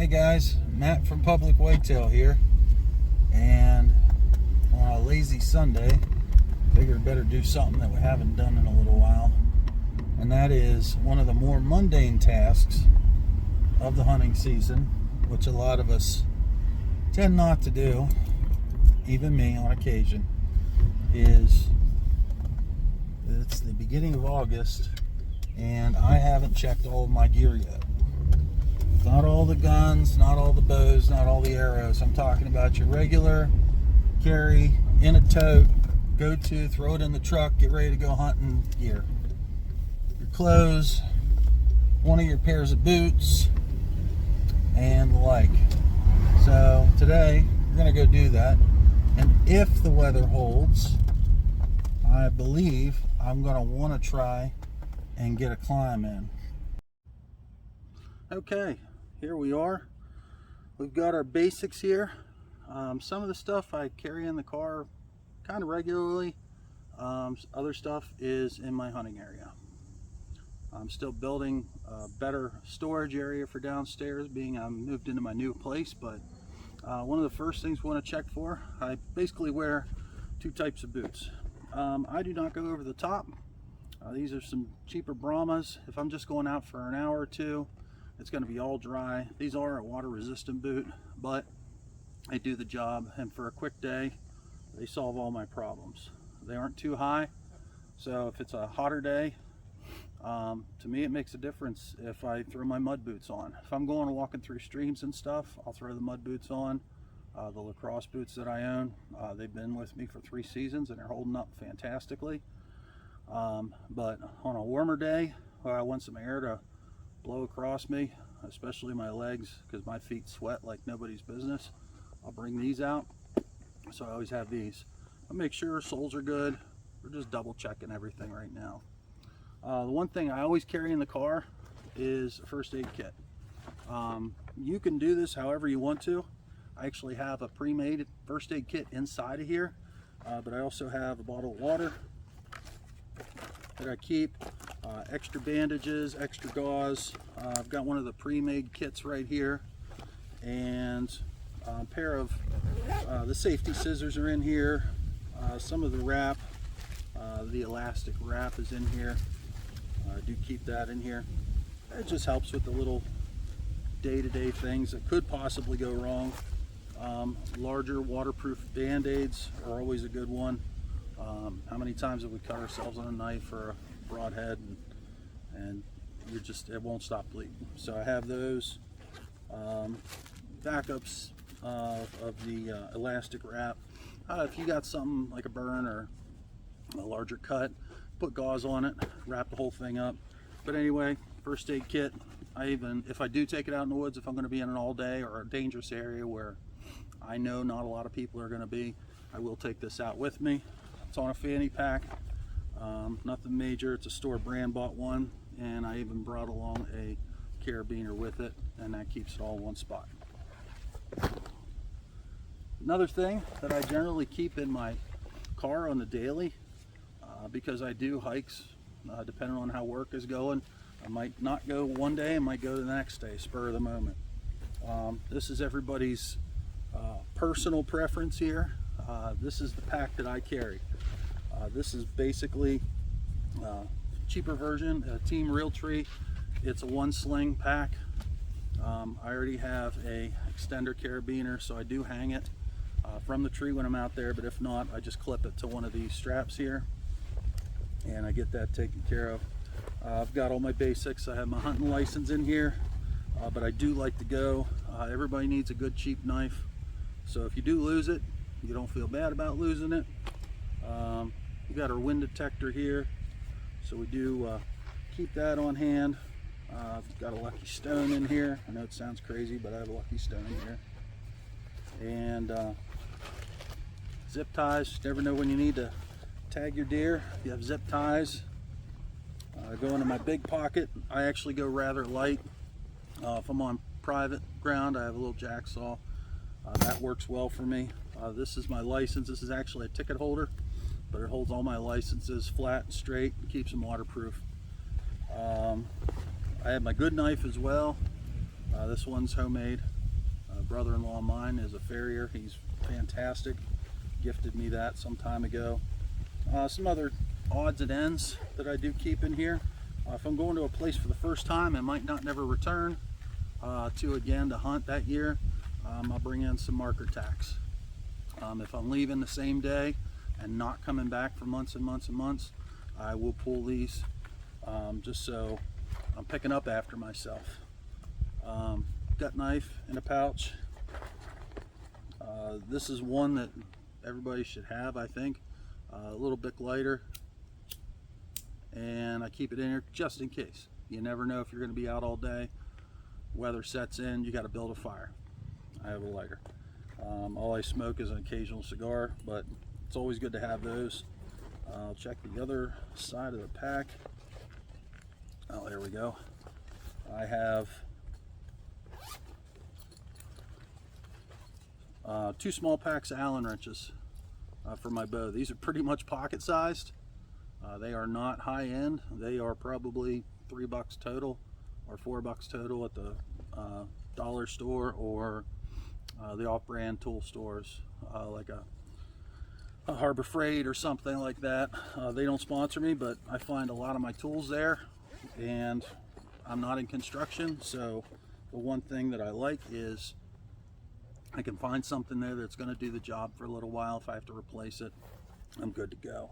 Hey guys, Matt from Public Whitetail here, and on a lazy Sunday, figured better do something that we haven't done in a little while, and that is one of the more mundane tasks of the hunting season, which a lot of us tend not to do, even me on occasion, is it's the beginning of August, and I haven't checked all of my gear yet. Not all the guns, not all the bows, not all the arrows. I'm talking about your regular carry in a tote, go to, throw it in the truck, get ready to go hunting gear. Your clothes, one of your pairs of boots, and the like. So today, we're going to go do that. And if the weather holds, I believe I'm going to want to try and get a climb in. Okay, here we are. We've got our basics here. Some of the stuff I carry in the car kind of regularly. Other stuff is in my hunting area. I'm still building a better storage area for downstairs, being I'm moved into my new place. But one of the first things we want to check for, I basically wear two types of boots. I do not go over the top. These are some cheaper Brahmas. If I'm just going out for an hour or two, it's going to be all dry. These are a water resistant boot, but they do the job, and for a quick day they solve all my problems. They aren't too high, so if it's a hotter day, to me it makes a difference if I throw my mud boots on. If I'm going walking through streams and stuff, I'll throw the mud boots on. The lacrosse boots that I own, they've been with me for 3 seasons and they're holding up fantastically. But on a warmer day, where I want some air to blow across me, especially my legs, because my feet sweat like nobody's business, I'll bring these out. So I always have these. I'll make sure soles are good. We're just double checking everything right now. The one thing I always carry in the car is a first aid kit. You can do this however you want to. I actually have a pre-made first aid kit inside of here, but I also have a bottle of water that I keep, extra bandages, extra gauze. I've got one of the pre-made kits right here, and a pair of the safety scissors are in here. Some of the wrap, the elastic wrap is in here. I do keep that in here. It just helps with the little day-to-day things that could possibly go wrong. Larger waterproof band-aids are always a good one. How many times have we cut ourselves on a knife or a broadhead and it won't stop bleeding? So I have those. Backups of the elastic wrap. If you got something like a burn or a larger cut, put gauze on it, wrap the whole thing up. But anyway, first aid kit. If I do take it out in the woods, if I'm going to be in an all day or a dangerous area where I know not a lot of people are going to be, I will take this out with me. It's on a fanny pack, nothing major. It's a store brand bought one, and I even brought along a carabiner with it, and that keeps it all in one spot. Another thing that I generally keep in my car on the daily, because I do hikes, depending on how work is going. I might not go one day, I might go the next day, spur of the moment. This is everybody's personal preference here. This is the pack that I carry. This is basically a cheaper version, a Team Realtree. It's a 1-sling pack. I already have a extender carabiner, so I do hang it from the tree when I'm out there, but if not, I just clip it to one of these straps here, and I get that taken care of. I've got all my basics. I have my hunting license in here, but I do like to go. Everybody needs a good cheap knife, so if you do lose it, you don't feel bad about losing it. We've got our wind detector here, so we do keep that on hand. I've got a lucky stone in here. I know it sounds crazy, but I have a lucky stone in here. And zip ties. You never know when you need to tag your deer. You have zip ties. Go into my big pocket. I actually go rather light. If I'm on private ground, I have a little jacksaw. That works well for me. This is my license. This is actually a ticket holder, but it holds all my licenses flat and straight and keeps them waterproof. I have my good knife as well. This one's homemade. Brother-in-law of mine is a farrier. He's fantastic. Gifted me that some time ago. Some other odds and ends that I do keep in here. If I'm going to a place for the first time and might not never return to hunt that year, I'll bring in some marker tacks. If I'm leaving the same day and not coming back for months and months and months, I will pull these just so I'm picking up after myself. Gut knife in a pouch. This is one that everybody should have, I think. A little bit lighter, and I keep it in here just in case. You never know if you're going to be out all day, weather sets in, you got to build a fire. I have a lighter. All I smoke is an occasional cigar, but it's always good to have those. I'll check the other side of the pack. Oh, there we go. I have 2 small packs of Allen wrenches for my bow. These are pretty much pocket sized. They are not high end. They are probably $3 total or $4 total at the dollar store or the off-brand tool stores, like a Harbor Freight or something like that. They don't sponsor me, but I find a lot of my tools there, and I'm not in construction, so the one thing that I like is I can find something there that's going to do the job for a little while. If I have to replace it, I'm good to go.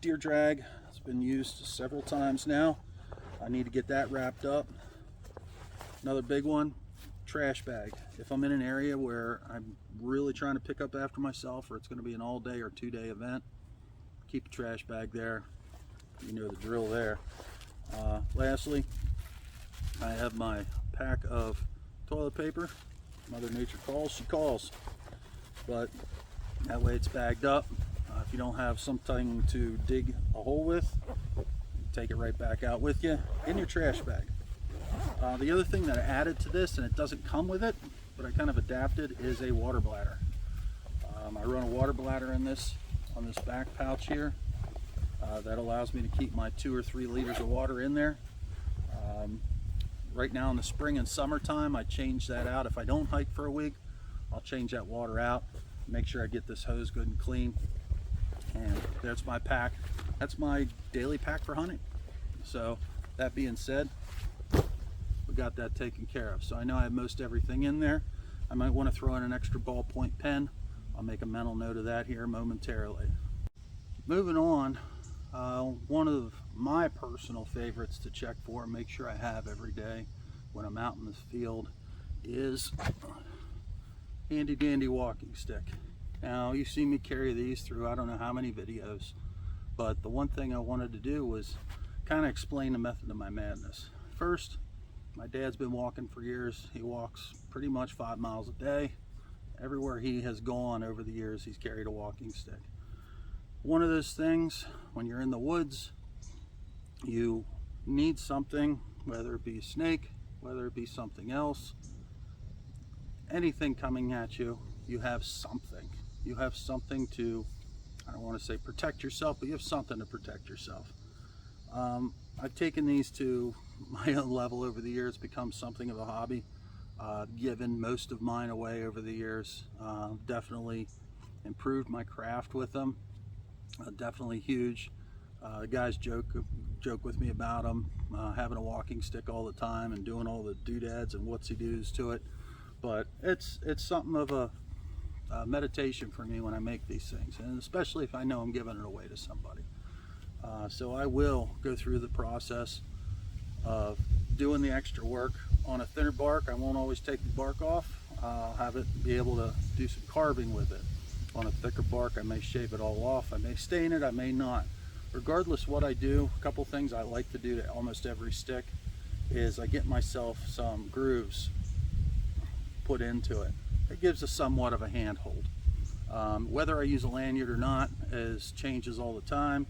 Deer drag has been used several times now. I need to get that wrapped up. Another big one, trash bag. If I'm in an area where I'm really trying to pick up after myself, or it's going to be an all-day or 2-day event, keep a trash bag there. You know the drill there. Lastly, I have my pack of toilet paper. Mother Nature calls, she calls. But that way it's bagged up. If you don't have something to dig a hole with, take it right back out with you in your trash bag. The other thing that I added to this, and it doesn't come with it, but I kind of adapted, is a water bladder. I run a water bladder in this, on this back pouch here. That allows me to keep my 2 or 3 liters of water in there. Right now in the spring and summertime, I change that out. If I don't hike for a week, I'll change that water out, make sure I get this hose good and clean. And there's my pack. That's my daily pack for hunting. So that being said, we got that taken care of. So I know I have most everything in there. I might want to throw in an extra ballpoint pen. I'll make a mental note of that here momentarily. Moving on, one of my personal favorites to check for and make sure I have every day when I'm out in the field is handy dandy walking stick. Now you see me carry these through I don't know how many videos, but the one thing I wanted to do was kind of explain the method of my madness. First, my dad's been walking for years. He walks pretty much 5 miles a day. Everywhere he has gone over the years, he's carried a walking stick. One of those things, when you're in the woods, you need something, whether it be a snake, whether it be something else, anything coming at you, you have something. You have something to, I don't want to say protect yourself, but you have something to protect yourself. I've taken these to my own level over the years, become something of a hobby. Given most of mine away over the years. Definitely improved my craft with them. Definitely huge. Guys joke with me about them, having a walking stick all the time and doing all the doodads and whatsy-doos to it. But it's something of a meditation for me when I make these things, and especially if I know I'm giving it away to somebody. So I will go through the process of doing the extra work. On a thinner bark, I won't always take the bark off. I'll have it be able to do some carving with it. On a thicker bark, I may shave it all off. I may stain it, I may not. Regardless what I do, a couple things I like to do to almost every stick is I get myself some grooves put into it. It gives us somewhat of a handhold. Whether I use a lanyard or not changes all the time.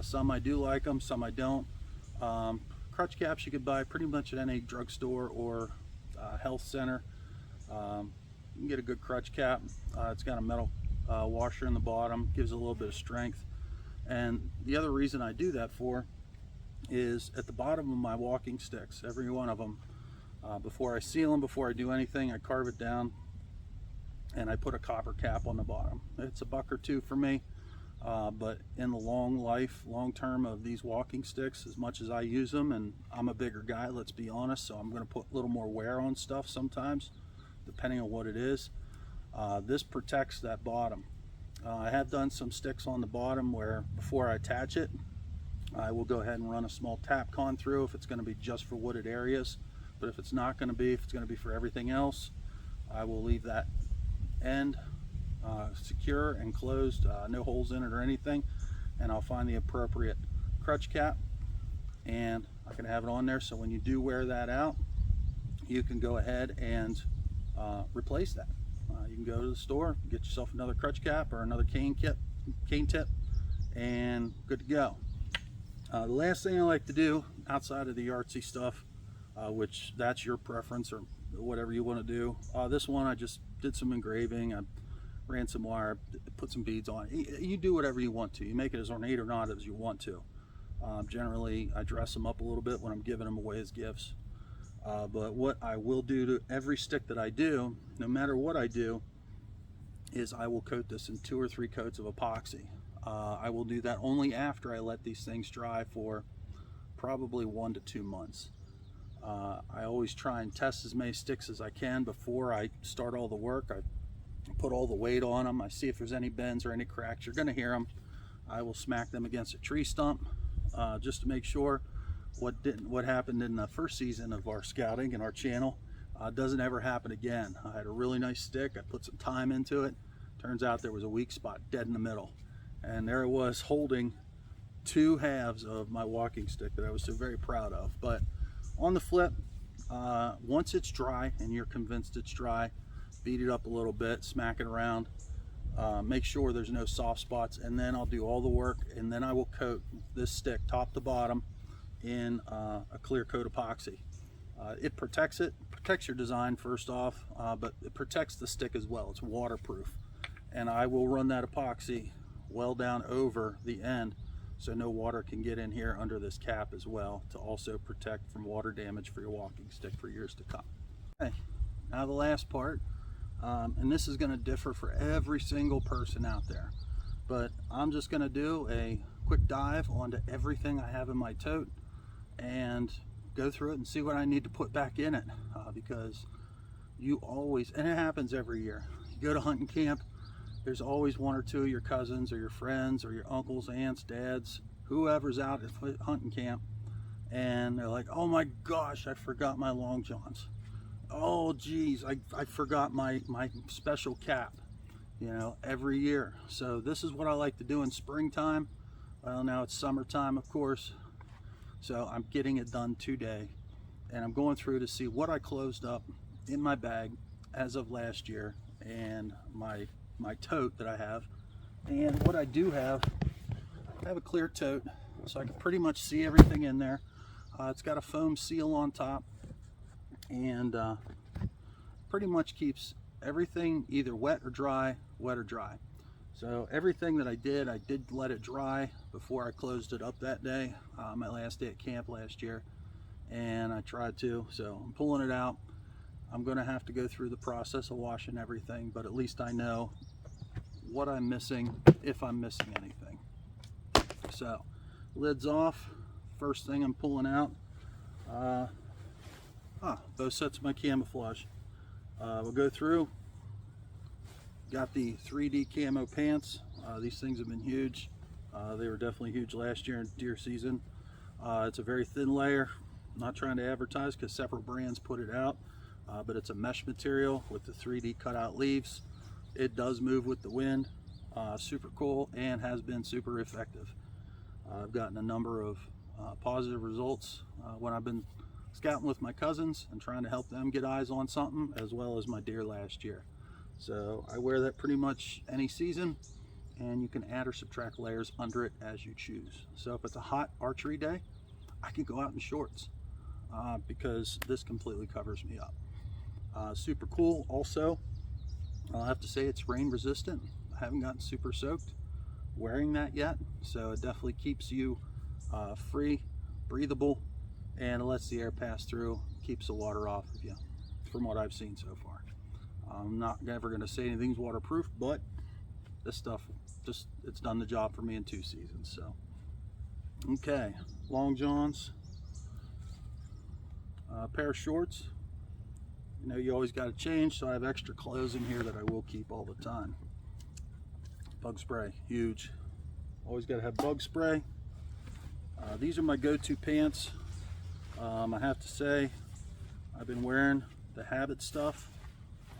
Some I do like them, some I don't. Crutch caps you could buy pretty much at any drugstore or health center. You can get a good crutch cap. It's got a metal washer in the bottom, gives a little bit of strength. And the other reason I do that for is at the bottom of my walking sticks, every one of them, Before I seal them, before I do anything, I carve it down and I put a copper cap on the bottom. It's a buck or two for me, but in the long term of these walking sticks, as much as I use them, and I'm a bigger guy, let's be honest, so I'm going to put a little more wear on stuff sometimes, depending on what it is. This protects that bottom. I have done some sticks on the bottom where before I attach it, I will go ahead and run a small tap con through if it's going to be just for wooded areas. But if it's not going to be, if it's going to be for everything else, I will leave that end secure and closed, no holes in it or anything, and I'll find the appropriate crutch cap and I can have it on there, so when you do wear that out, you can go ahead and replace that. You can go to the store, get yourself another crutch cap or another cane tip, and good to go. The last thing I like to do outside of the artsy stuff, which that's your preference or whatever you want to do. This one I just did some engraving, I ran some wire, put some beads on it. You do whatever you want to. You make it as ornate or not as you want to. Generally I dress them up a little bit when I'm giving them away as gifts. But what I will do to every stick that I do, no matter what I do, is I will coat this in 2 or 3 coats of epoxy. I will do that only after I let these things dry for probably 1 to 2 months. I always try and test as many sticks as I can before I start all the work. I put all the weight on them. I see if there's any bends or any cracks. You're going to hear them. I will smack them against a tree stump just to make sure what happened in the first season of our scouting and our channel doesn't ever happen again. I had a really nice stick. I put some time into it. Turns out there was a weak spot dead in the middle, and there it was holding 2 halves of my walking stick that I was so very proud of. But on the flip, once it's dry and you're convinced it's dry, beat it up a little bit, smack it around, make sure there's no soft spots, and then I'll do all the work, and then I will coat this stick top to bottom in a clear coat epoxy. It protects your design first off, but it protects the stick as well. It's waterproof, and I will run that epoxy well down over the end so no water can get in here under this cap as well, to also protect from water damage for your walking stick for years to come. Okay, now the last part, and this is going to differ for every single person out there, but I'm just going to do a quick dive onto everything I have in my tote and go through it and see what I need to put back in it, because you always, and it happens every year, you go to hunting camp, there's always 1 or 2 of your cousins or your friends or your uncles, aunts, dads, whoever's out at hunting camp, and they're like, oh my gosh, I forgot my long johns. Oh geez, I forgot my special cap, you know, every year. So this is what I like to do in springtime. Well, now it's summertime, of course, so I'm getting it done today, and I'm going through to see what I closed up in my bag as of last year, and my tote that I have. And what I do have, I have a clear tote, so I can pretty much see everything in there. It's got a foam seal on top, and pretty much keeps everything either wet or dry. So everything that I did let it dry before I closed it up that day, my last day at camp last year, and I tried to. So I'm pulling it out. I'm going to have to go through the process of washing everything, but at least I know what I'm missing, if I'm missing anything. So lid's off. First thing I'm pulling out, both sets of my camouflage. We'll go through. Got the 3D camo pants. These things have been huge. They were definitely huge last year in deer season. It's a very thin layer. I'm not trying to advertise because several brands put it out, but it's a mesh material with the 3D cutout leaves. It does move with the wind. Super cool, and has been super effective. I've gotten a number of positive results when I've been scouting with my cousins and trying to help them get eyes on something, as well as my deer last year. So I wear that pretty much any season, and you can add or subtract layers under it as you choose. So if it's a hot archery day, I can go out in shorts because this completely covers me up. Super cool. Also, I'll have to say it's rain resistant. I haven't gotten super soaked wearing that yet, so it definitely keeps you free, breathable, and it lets the air pass through, keeps the water off of you, from what I've seen so far. I'm not ever going to say anything's waterproof, but this stuff, it's done the job for me in 2 seasons. So, okay, long johns, pair of shorts. You know, you always got to change, so I have extra clothes in here that I will keep all the time. Bug spray, huge. Always got to have bug spray. These are my go-to pants. I have to say, I've been wearing the Habit stuff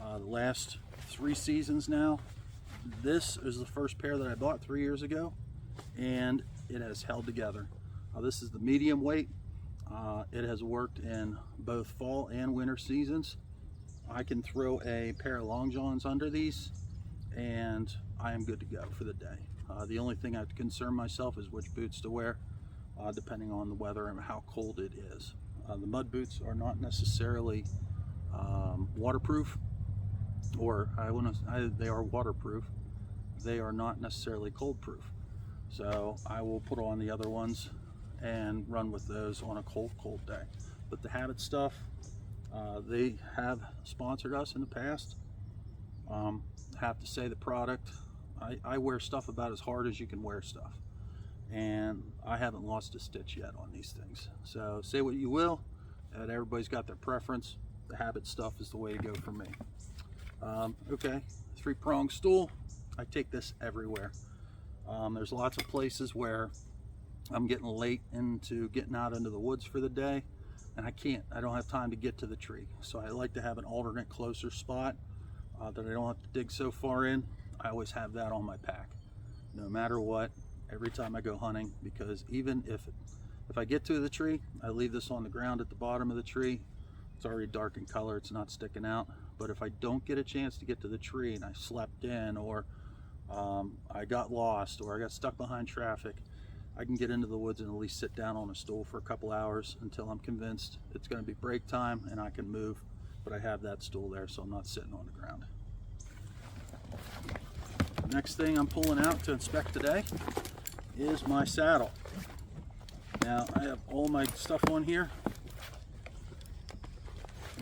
the last 3 seasons now. This is the first pair that I bought 3 years ago, and it has held together. This is the medium weight. It has worked in both fall and winter seasons. I can throw a pair of long johns under these, and I am good to go for the day. The only thing I have to concern myself is which boots to wear, depending on the weather and how cold it is. The mud boots are not necessarily waterproof, or they are waterproof. They are not necessarily cold proof. So I will put on the other ones and run with those on a cold day. But the Habit stuff, they have sponsored us in the past. I have to say the product, I wear stuff about as hard as you can wear stuff, and I haven't lost a stitch yet on these things. So say what you will, and everybody's got their preference. The Habit stuff is the way to go for me. Okay, 3-prong stool. I take this everywhere. There's lots of places where I'm getting late into getting out into the woods for the day, and I don't have time to get to the tree. So I like to have an alternate closer spot that I don't have to dig so far in. I always have that on my pack, no matter what, every time I go hunting, because even if I get to the tree, I leave this on the ground at the bottom of the tree. It's already dark in color, it's not sticking out. But if I don't get a chance to get to the tree and I slept in, or I got lost, or I got stuck behind traffic, I can get into the woods and at least sit down on a stool for a couple hours until I'm convinced it's going to be break time and I can move. But I have that stool there, so I'm not sitting on the ground. Next thing I'm pulling out to inspect today is my saddle. Now I have all my stuff on here,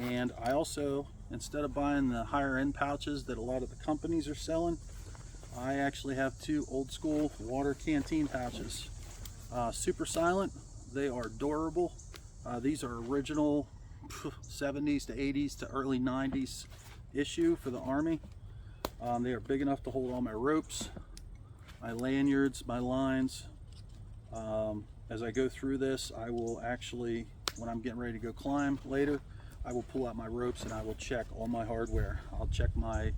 and I also, instead of buying the higher end pouches that a lot of the companies are selling, I actually have 2 old school water canteen pouches. Super silent. They are durable. These are original 70s to 80s to early 90s issue for the Army. They are big enough to hold all my ropes, my lanyards, my lines. As I go through this, I will actually, when I'm getting ready to go climb later, I will pull out my ropes and I will check all my hardware. I'll check my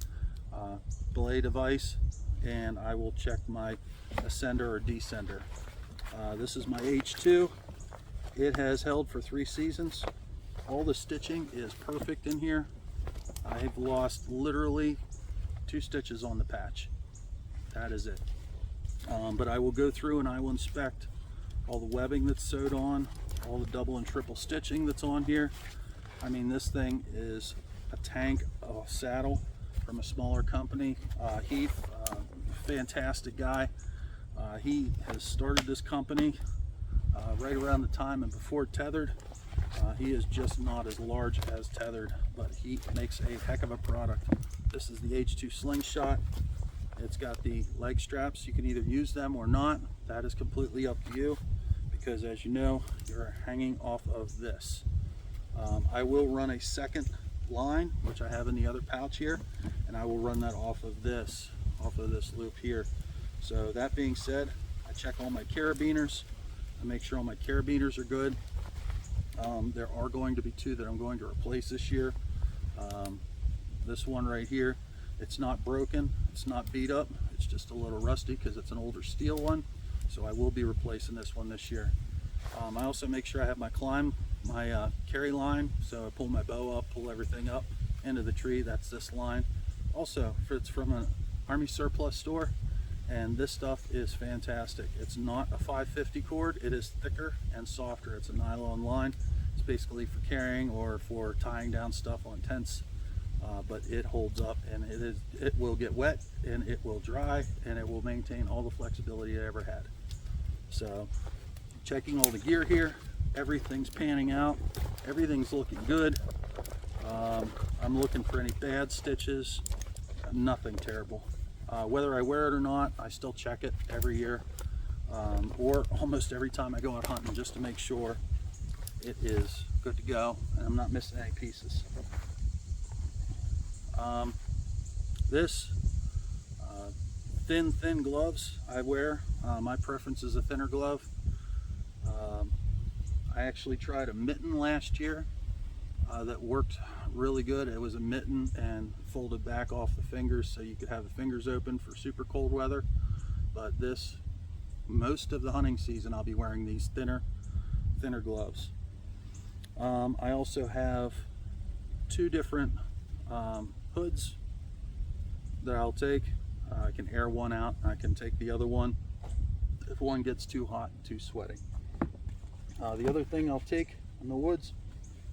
belay device, and I will check my ascender or descender. This is my H2. It has held for 3 seasons. All the stitching is perfect in here. I've lost literally 2 stitches on the patch. That is it. But I will go through and I will inspect all the webbing that's sewed on, all the double and triple stitching that's on here. I mean, this thing is a tank of a saddle from a smaller company. Heath, fantastic guy. He has started this company right around the time and before Tethered. He is just not as large as Tethered, but he makes a heck of a product. This is the H2 slingshot. It's got the leg straps. You can either use them or not. That is completely up to you, because as you know, you're hanging off of this. I will run a second line, which I have in the other pouch here, and I will run that off of this loop here. So that being said, I check all my carabiners. I make sure all my carabiners are good. There are going to be 2 that I'm going to replace this year. This one right here, it's not broken, it's not beat up, it's just a little rusty because it's an older steel one. So I will be replacing this one this year. I also make sure I have my carry line, so I pull my bow up, pull everything up into the tree. That's this line. Also, it's from an Army surplus store, and this stuff is fantastic. It's not a 550 cord, it is thicker and softer. It's a nylon line. It's basically for carrying or for tying down stuff on tents, but it holds up, and it will get wet and it will dry, and it will maintain all the flexibility it ever had. So checking all the gear here, everything's panning out. Everything's looking good. I'm looking for any bad stitches. Nothing terrible. Whether I wear it or not, I still check it every year, or almost every time I go out hunting, just to make sure it is good to go and I'm not missing any pieces. This thin gloves I wear. My preference is a thinner glove. I actually tried a mitten last year that worked really good. It was a mitten and folded back off the fingers so you could have the fingers open for super cold weather. But this, most of the hunting season, I'll be wearing these thinner gloves. I also have two different hoods that I'll take. I can air one out. I can take the other one if one gets too hot, too sweaty. The other thing I'll take in the woods,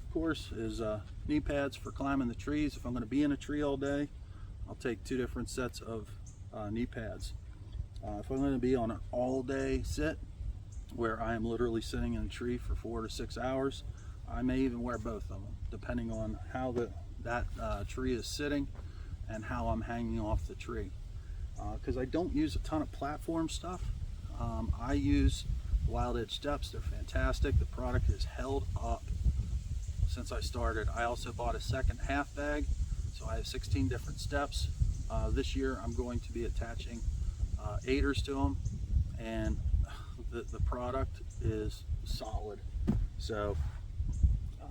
of course, is knee pads for climbing the trees. If I'm going to be in a tree all day, I'll take two different sets of knee pads. If I'm going to be on an all-day sit, where I am literally sitting in a tree for 4 to 6 hours, I may even wear both of them, depending on how that tree is sitting and how I'm hanging off the tree. Because I don't use a ton of platform stuff. I use Wild Edge steps. They're fantastic. The product has held up since I started. I also bought a second half bag, so I have 16 different steps. This year I'm going to be attaching aiders to them, and the product is solid. So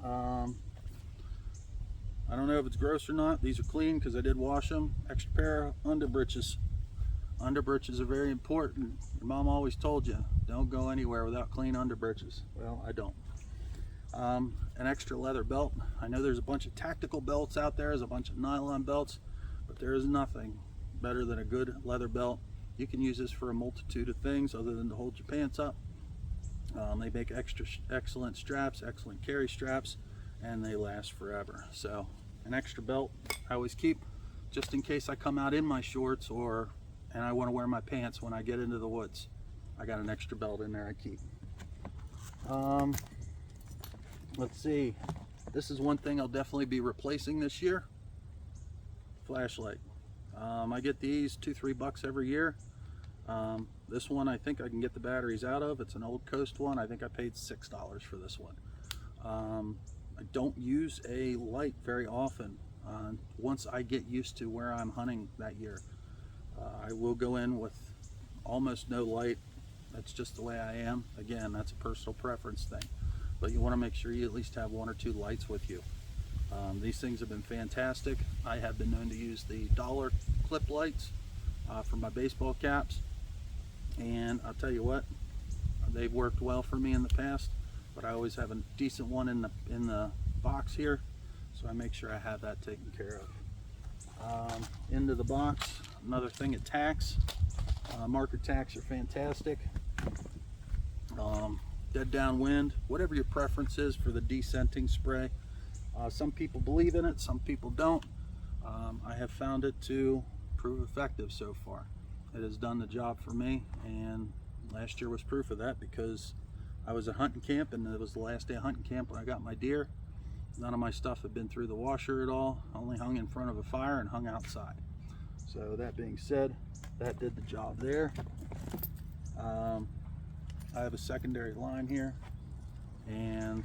I don't know if it's gross or not. These are clean because I did wash them. Extra pair of underbreeches. Underbreeches are very important. Your mom always told you, don't go anywhere without clean underbreeches. Well, I don't. An extra leather belt. I know there's a bunch of tactical belts out there. There's a bunch of nylon belts, but there is nothing better than a good leather belt. You can use this for a multitude of things other than to hold your pants up. They make excellent straps, excellent carry straps, and they last forever. So an extra belt I always keep, just in case I come out in my shorts and I want to wear my pants when I get into the woods. I got an extra belt in there I keep. Let's see, this is one thing I'll definitely be replacing this year. Flashlight. I get these $2-3 every year. This one I think I can get the batteries out of. It's an Old Coast one. I think I paid $6 for this one. I don't use a light very often. Once I get used to where I'm hunting that year, I will go in with almost no light. That's just the way I am. Again, that's a personal preference thing, but you want to make sure you at least have 1 or 2 lights with you. These things have been fantastic. I have been known to use the dollar clip lights for my baseball caps, and I'll tell you what, they've worked well for me in the past, but I always have a decent one in the box here, so I make sure I have that taken care of. Into the box, another thing at tacks. Marker tacks are fantastic. Dead downwind, whatever your preference is for the descenting spray. Some people believe in it, some people don't. I have found it to prove effective so far. It has done the job for me, and last year was proof of that, because I was at hunting camp, and it was the last day of hunting camp when I got my deer. None of my stuff had been through the washer at all, only hung in front of a fire and hung outside. So that being said, that did the job there. I have a secondary line here, and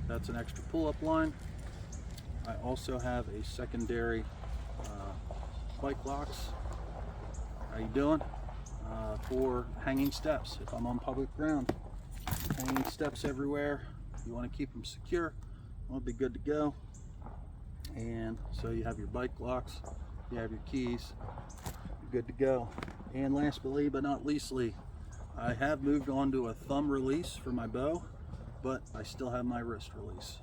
that's an extra pull-up line. I also have a secondary bike locks. How you doing? For hanging steps. If I'm on public ground, hanging steps everywhere, you want to keep them secure. I'll be good to go. And so you have your bike locks, you have your keys, you're good to go. And last but not leastly, I have moved on to a thumb release for my bow, but I still have my wrist release.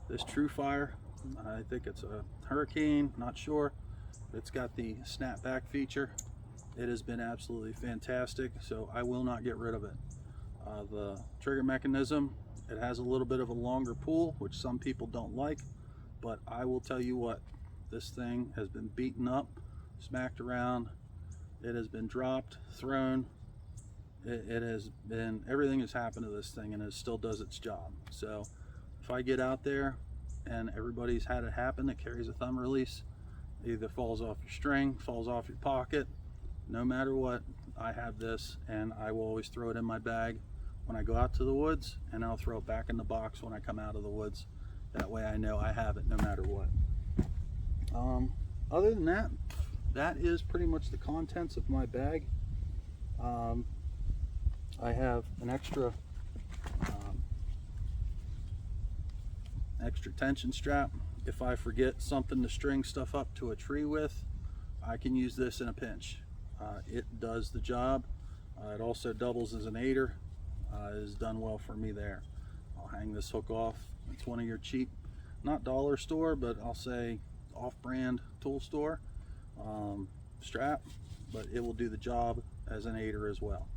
This True Fire, I think it's a Hurricane, not sure. It's got the snapback feature. It has been absolutely fantastic, so I will not get rid of it. The trigger mechanism, it has a little bit of a longer pull, which some people don't like, but I will tell you what, this thing has been beaten up, smacked around, it has been dropped, thrown, it has been, everything has happened to this thing and it still does its job. So if I get out there and everybody's had it happen that carries a thumb release, it either falls off your string, falls off your pocket, no matter what, I have this, and I will always throw it in my bag when I go out to the woods, and I'll throw it back in the box when I come out of the woods. That way I know I have it no matter what. Other than that, that is pretty much the contents of my bag. I have an extra tension strap. If I forget something to string stuff up to a tree with, I can use this in a pinch. It does the job. It also doubles as an aider. It has done well for me there. I'll hang this hook off. It's one of your cheap, not dollar store, but I'll say off-brand tool store strap, but it will do the job as an aider as well.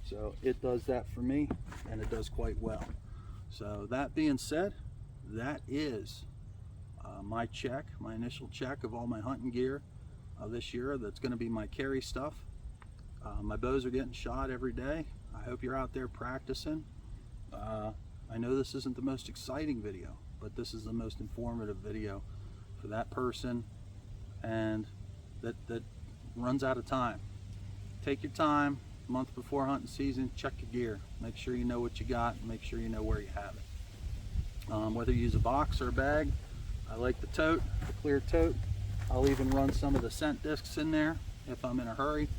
So it does that for me, and it does quite well. So that being said, that is my check, my initial check of all my hunting gear this year. That's going to be my carry stuff. My bows are getting shot every day. I hope you're out there practicing. I know this isn't the most exciting video, but this is the most informative video for that person and that runs out of time. Take your time, a month before hunting season, check your gear. Make sure you know what you got, and make sure you know where you have it. Whether you use a box or a bag, I like the tote, the clear tote. I'll even run some of the scent discs in there if I'm in a hurry,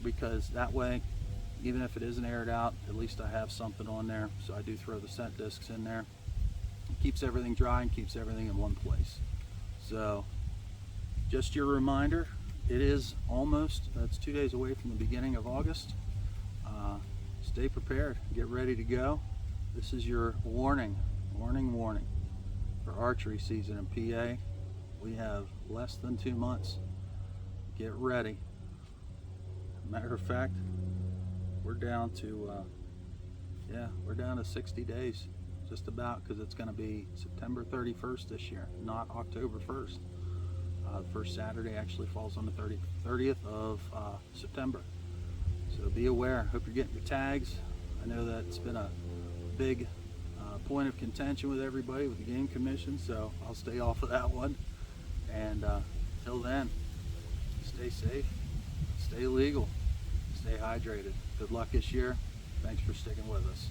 because that way, even if it isn't aired out, at least I have something on there. So I do throw the scent discs in there. It keeps everything dry and keeps everything in one place. So just your reminder, it is almost, that's 2 days away from the beginning of August. Stay prepared, get ready to go. This is your warning for archery season in PA. We have less than 2 months. Get ready. Matter of fact, we're down to we're down to 60 days, just about, because it's going to be September 31st this year, not October 1st. The first Saturday actually falls on the 30th of September. So be aware. Hope you're getting your tags. I know that's been a big point of contention with everybody with the Game Commission, so I'll stay off of that one. And till then, stay safe, stay legal, stay hydrated. Good luck this year. Thanks for sticking with us.